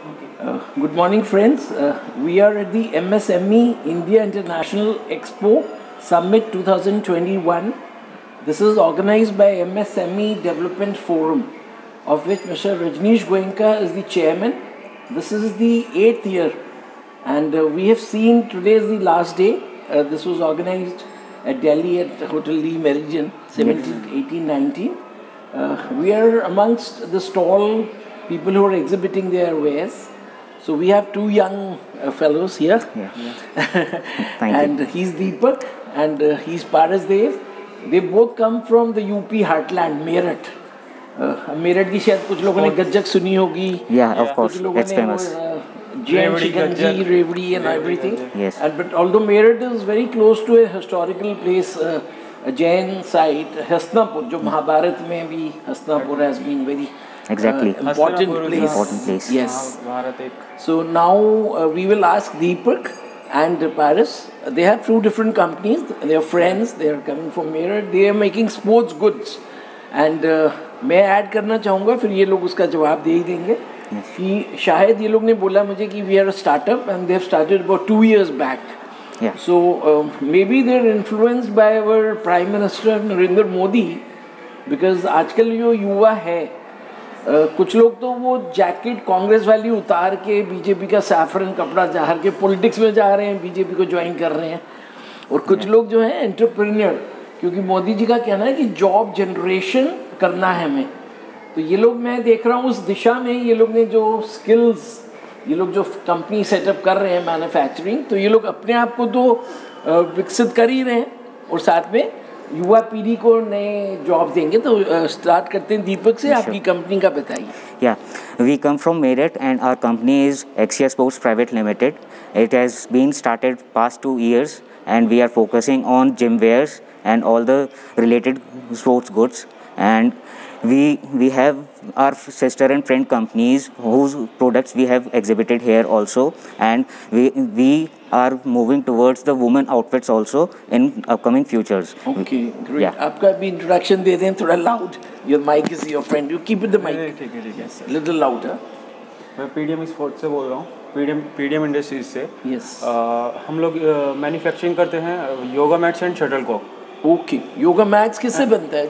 Good morning, friends. We are at the MSME India International Expo Summit 2021. This is organized by MSME Development Forum, of which Mr. Rajneesh Goenka is the chairman. This is the 8th year, and we have seen today is the last day. This was organized at Delhi at Hotel Lee Meridian, 17, 18, 19. We are amongst the stall people who are exhibiting their wares. So we have two young fellows here. And he's Deepak and he's Paras Dev. They both come from the UP heartland, Meerut. Meerut की शायद कुछ लोगों ने गज्जक सुनी होगी. Yeah, of course, it's famous. Jain Shikanji, Revdi and everything. Yes. And but although Meerut is very close to a historical place, a Jain site, Hastinapur, जो महाभारत में भी Hastinapur has been very important place. Yes. So now we will ask Deepak and Paras. They have two different companies. They are friends. They are coming from Meerut. They are making sports goods. And मैं add करना चाहूँगा, फिर ये लोग उसका जवाब दे ही देंगे कि शायद ये लोग ने बोला मुझे कि we are a startup and they have started about 2 years back. So maybe they are influenced by our Prime Minister Narendra Modi, because आजकल जो युवा है कुछ लोग तो वो जैकेट कांग्रेस वाली उतार के बीजेपी का सैफरन कपड़ा चाह के पॉलिटिक्स में जा रहे हैं, बीजेपी को ज्वाइन कर रहे हैं. और कुछ लोग जो हैं एंटरप्रेन्योर, क्योंकि मोदी जी का कहना है कि जॉब जनरेशन करना है हमें. तो ये लोग मैं देख रहा हूँ उस दिशा में ये लोग ने जो स्किल्स, ये लोग जो कंपनी सेटअप कर रहे हैं मैन्युफैक्चरिंग, तो ये लोग अपने आप को तो विकसित कर ही रहे हैं और साथ में युवा पीढ़ी को नए जॉब देंगे. तो स्टार्ट करते हैं दीपक से. आपकी कंपनी का बताइए. Yeah, we come from Meerut and our company is Axia Sports Private Limited. It has been started past 2 years and we are focusing on gym wears and all the related sports goods. And we have our sister and friend companies whose products we have exhibited here also, and we are moving towards the women outfits also in upcoming futures. Okay, great. Yeah. आपका भी introduction दे दें थोड़ा loud. Your mic is your friend. You keep it the mic. ठीक है. Little louder. मैं PDM sports से बोल रहा हूँ. PDM इंडस्ट्रीज से. Yes. हम लोग मैन्युफैक्चरिंग करते हैं yoga mats and shuttlecock. Okay. Yoga mats किससे बनता है?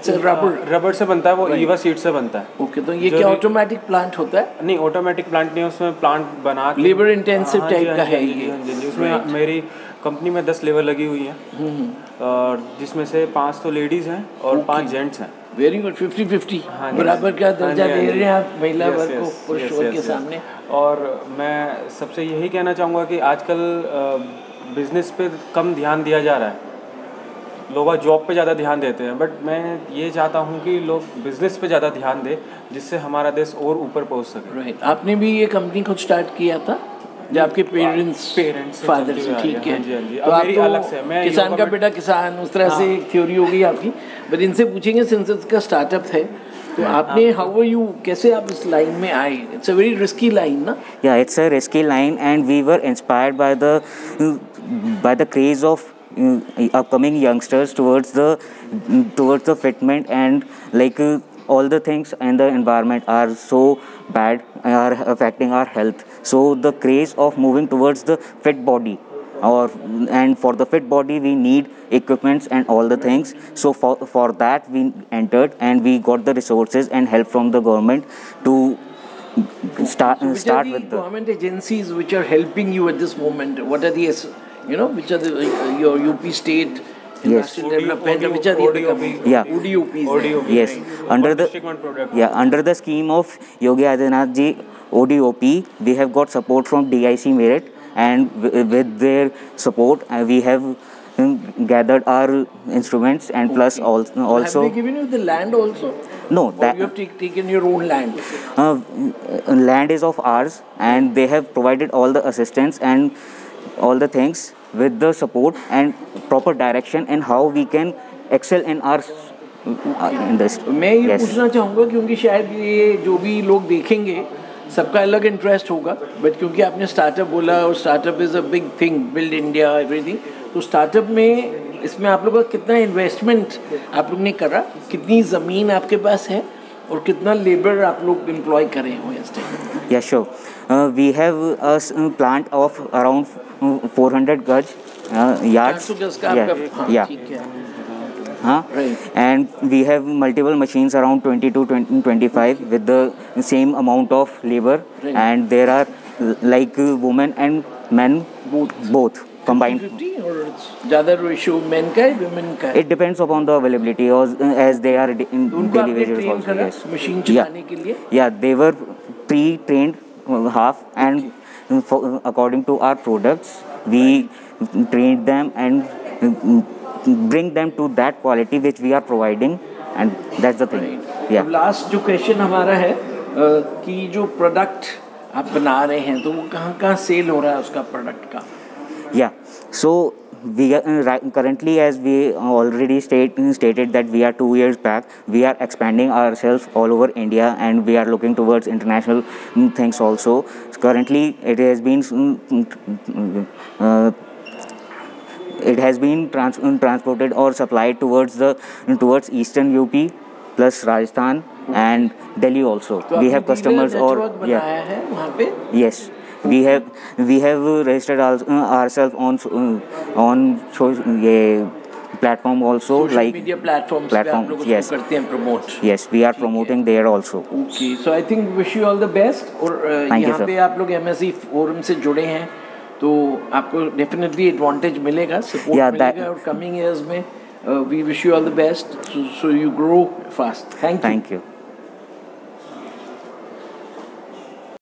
रबर से बनता है, वो ईवा सीड से बनता है. ओके. तो ये क्या ऑटोमेटिक प्लांट होता है? नहीं, ऑटोमेटिक प्लांट नहीं, उसमें प्लांट बना के लेबर इंटेंसिव टाइप का है ये. उसमें मेरी कंपनी में 10 लेबर लगी हुई हैं और जिसमें से 5 तो लेडीज़ हैं और 5 जेंट्स हैं. Very good. 50-50 बराबर का दर्जा दे रहे हैं आप महिला वर्ग को पुरुष वर्ग के सामने. और मैं सबसे यही कहना चाहूँगा कि आजकल बिजनेस पे कम ध्यान दिया जा रहा है. लोग जॉब पे ज़्यादा ध्यान देते हैं, बट मैं ये चाहता हूँ कि लोग बिजनेस पे ज़्यादा ध्यान दें जिससे हमारा देश और ऊपर पहुँच सके. राइट. आपने भी ये कंपनी खुद स्टार्ट किया था जब आपके पेरेंट्स फादर से? ठीक है. तो आप तो अलग से, मैं किसान का बेटा किसान, उस तरह से एक थ्योरी हो गई आपकी. बट इनसे पूछेंगे सिंस इसका स्टार्टअप है तो आपने हाउ आर यू, कैसे आप इस लाइन में आए? It's a very risky line ना? या it's a risky line and we were inspired by the craze of upcoming youngsters towards the fitment, and like all the things in the environment are so bad, are affecting our health. So the craze of moving towards the fit body, and for the fit body we need equipments and all the things. So for that we entered and we got the resources and help from the government to start with the government agencies which are helping you at this moment. What are the, which are your UP state industrial development, which are the other companies? ODOPs. Yes, under the scheme of Yogi Adityanath ji ODOP, we have got support from DIC Meerut, and with their support we have gathered our instruments and plus also. Have they given you the land also? No, that you have taken your own land. Land is of ours, and they have provided all the assistance and all the things with the support and proper direction and how we can excel in our industry. मैं ये पूछना चाहूँगा क्योंकि शायद ये जो भी लोग देखेंगे सबका अलग इंटरेस्ट होगा, बट क्योंकि आपने स्टार्टअप बोला और startup is a big thing, build India everything, तो स्टार्टअप में इसमें आप लोगों का कितना इन्वेस्टमेंट आप लोग ने करा, कितनी ज़मीन आपके पास है और कितना लेबर आप लोग एम्प्लॉय करे हो इस time? Yeah, sure. We have a plant of around 400 gaj yards. Yeah. And we have multiple machines around 20 to 25 with the same amount of labor, and there are like women and men both combined. 50-50 or it's ज़्यादा ratio men का है women का है? It depends upon the availability, or as they are in daily wages also. Yes. Machine चलाने के लिए? Yeah, they were pre-trained half, and according to our products, we trained them and bring them to that quality which we are providing, and that's the thing. Yeah. Last जो question हमारा है कि जो product आप बना रहे हैं तो वो कहाँ सेल हो रहा है उसका product का? Yeah. So we are currently, as we already stated that we are 2 years back, we are expanding ourselves all over India, and we are looking towards international things also. Currently it has been transported or supplied towards eastern UP plus Rajasthan and Delhi also. तो we have customers or है वहाँ पे? Yes. We have registered ourselves on ये platform also, social like media platforms पे आप लोग yes. उसको करते हैं promote. Yes, we are promoting there also. Okay, so I think wish you all the best. और यहाँ पे आप लोग MSC forum से जुड़े हैं तो आपको definitely advantage मिलेगा, support मिलेगा, और coming years में we wish you all the best so you grow fast. Thank you.